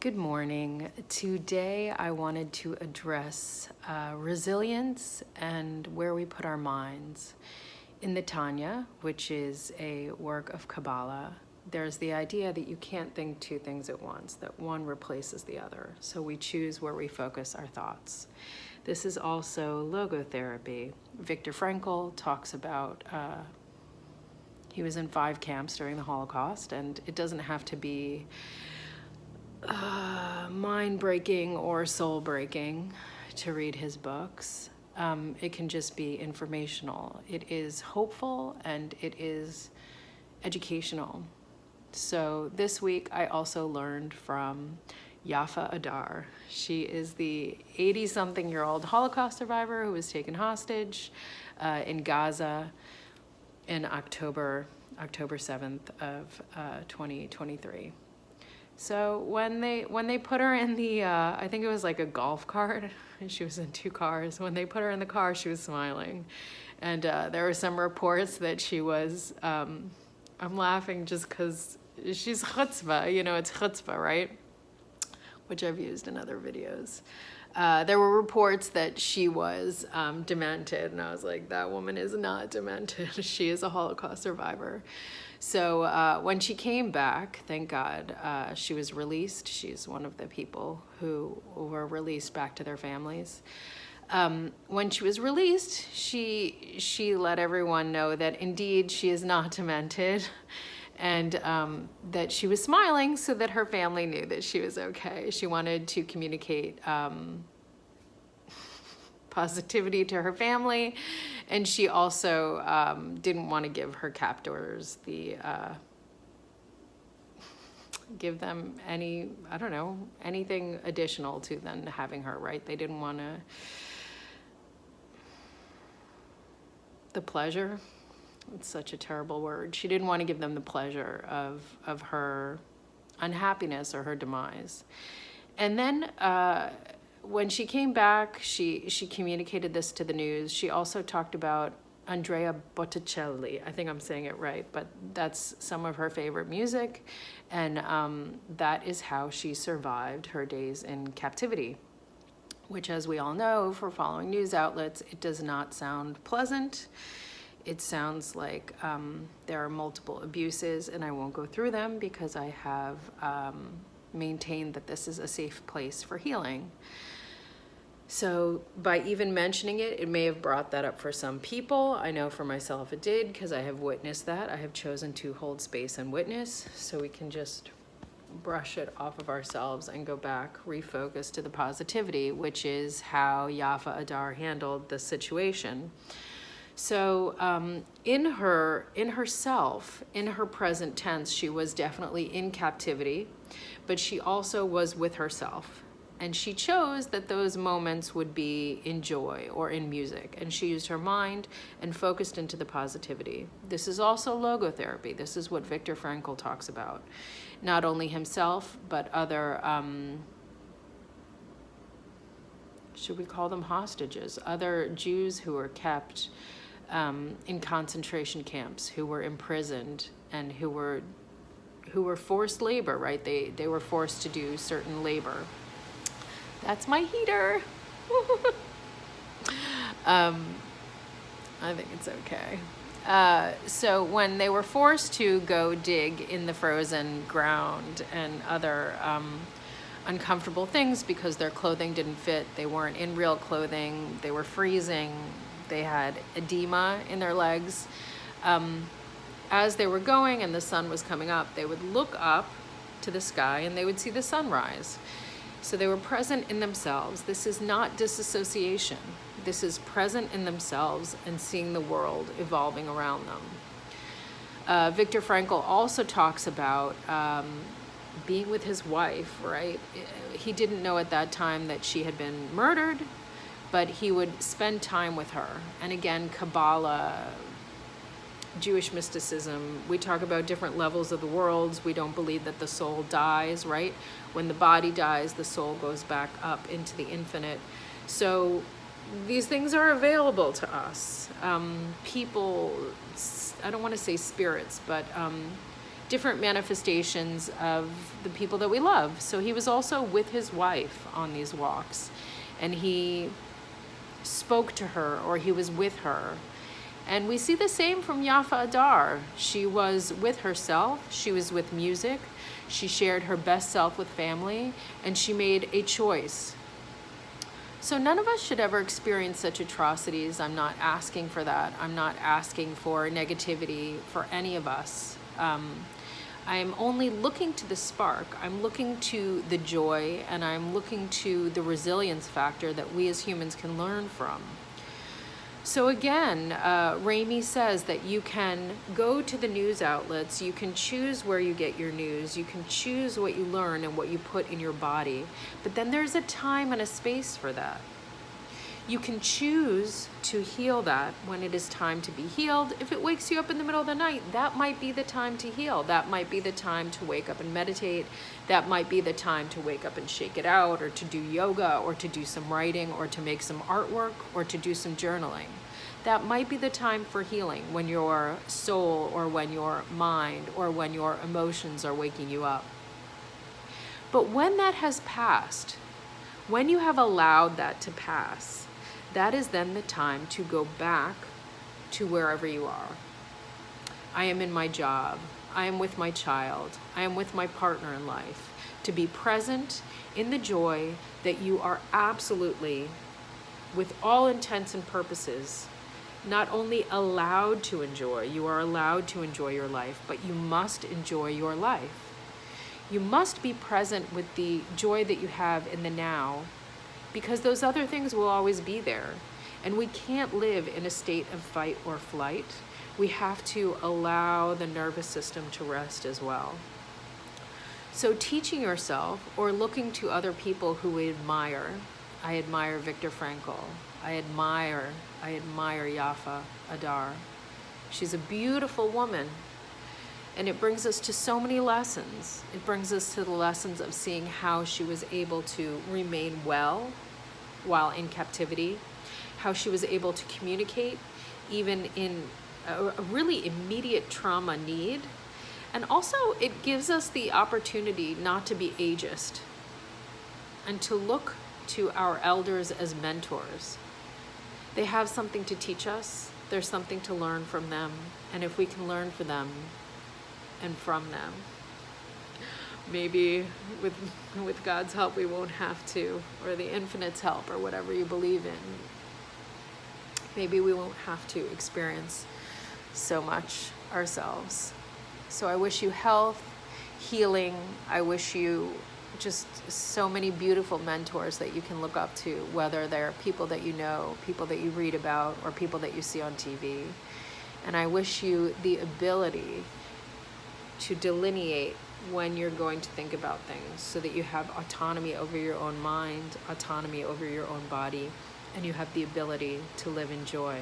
Good morning. Today I wanted to address resilience and where we put our minds. In the Tanya, which is a work of Kabbalah, there's the idea that you can't think two things at once, that one replaces the other. So we choose where we focus our thoughts. This is also logotherapy. Viktor Frankl talks about, he was in 5 camps during the Holocaust, and it doesn't have to be mind-breaking or soul-breaking to read his books. It can just be informational. It is hopeful and it is educational. So this week I also learned from Yafa Adar. She is the 80-something-year-old Holocaust survivor who was taken hostage in Gaza in October 7th of 2023. So when they put her in the, I think it was like a golf cart, and she was in 2 cars. When they put her in the car, she was smiling. And there were some reports that she was, I'm laughing just because she's chutzpah, you know, it's chutzpah, right? Which I've used in other videos. There were reports that she was demented, and I was like, that woman is not demented. She is a Holocaust survivor. So when she came back, thank God, she was released. She's one of the people who were released back to their families. When she was released, she let everyone know that indeed she is not demented, and that she was smiling so that her family knew that she was okay. She wanted to communicate positivity to her family, and she also didn't want to give her captors the give them any, I don't know, anything additional to than having her, right? They didn't want to, the pleasure, it's such a terrible word. She didn't want to give them the pleasure of her unhappiness or her demise. And then when she came back, she communicated this to the news. She also talked about Andrea Botticelli. I think I'm saying it right, but that's some of her favorite music. And that is how she survived her days in captivity, which, as we all know, for following news outlets, it does not sound pleasant. It sounds like there are multiple abuses, and I won't go through them because I have maintained that this is a safe place for healing. So by even mentioning it, it may have brought that up for some people. I know for myself it did, because I have witnessed that. I have chosen to hold space and witness, so we can just brush it off of ourselves and go back, refocus to the positivity, which is how Yafa Adar handled the situation. So in herself, in her present tense, she was definitely in captivity, but she also was with herself. And she chose that those moments would be in joy or in music. And she used her mind and focused into the positivity. This is also logotherapy. This is what Viktor Frankl talks about. Not only himself, but other, should we call them hostages? Other Jews who were kept in concentration camps, who were imprisoned, and who were forced labor, right? They were forced to do certain labor. That's my heater. I think it's okay. So when they were forced to go dig in the frozen ground and other uncomfortable things because their clothing didn't fit, they weren't in real clothing, they were freezing, they had edema in their legs. As they were going and the sun was coming up, they would look up to the sky and they would see the sunrise. So they were present in themselves. This is not disassociation. This is present in themselves and seeing the world evolving around them. Viktor Frankl also talks about being with his wife, right? He didn't know at that time that she had been murdered, but he would spend time with her. And again, Kabbalah, Jewish mysticism, we talk about different levels of the worlds. We don't believe that the soul dies, right? When the body dies, the soul goes back up into the infinite. So these things are available to us. People, I don't want to say spirits, but different manifestations of the people that we love. So he was also with his wife on these walks, and he spoke to her, or he was with her. And we see the same from Yafa Adar. She was with herself, she was with music, she shared her best self with family, and she made a choice. So none of us should ever experience such atrocities. I'm not asking for that. I'm not asking for negativity for any of us. I'm only looking to the spark. I'm looking to the joy, and I'm looking to the resilience factor that we as humans can learn from. So again, Rami says that you can go to the news outlets, you can choose where you get your news, you can choose what you learn and what you put in your body, but then there's a time and a space for that. You can choose to heal that when it is time to be healed. If it wakes you up in the middle of the night, that might be the time to heal. That might be the time to wake up and meditate. That might be the time to wake up and shake it out, or to do yoga, or to do some writing, or to make some artwork, or to do some journaling. That might be the time for healing, when your soul, or when your mind, or when your emotions are waking you up. But when that has passed, when you have allowed that to pass, that is then the time to go back to wherever you are. I am in my job. I am with my child. I am with my partner in life. To be present in the joy that you are absolutely, with all intents and purposes, not only allowed to enjoy, you are allowed to enjoy your life, but you must enjoy your life. You must be present with the joy that you have in the now, because those other things will always be there. And we can't live in a state of fight or flight. We have to allow the nervous system to rest as well. So teaching yourself, or looking to other people who we admire. I admire Viktor Frankl. I admire Yafa Adar. She's a beautiful woman. And it brings us to so many lessons. It brings us to the lessons of seeing how she was able to remain well while in captivity, how she was able to communicate even in a really immediate trauma need. And also it gives us the opportunity not to be ageist, and to look to our elders as mentors. They have something to teach us. There's something to learn from them. And if we can learn from them, and from them, maybe with God's help we won't have to, or the infinite's help, or whatever you believe in, maybe we won't have to experience so much ourselves. So I wish you health, healing. I wish you just so many beautiful mentors that you can look up to, whether they're people that you know, people that you read about, or people that you see on TV. And I wish you the ability to delineate when you're going to think about things, so that you have autonomy over your own mind, autonomy over your own body, and you have the ability to live in joy.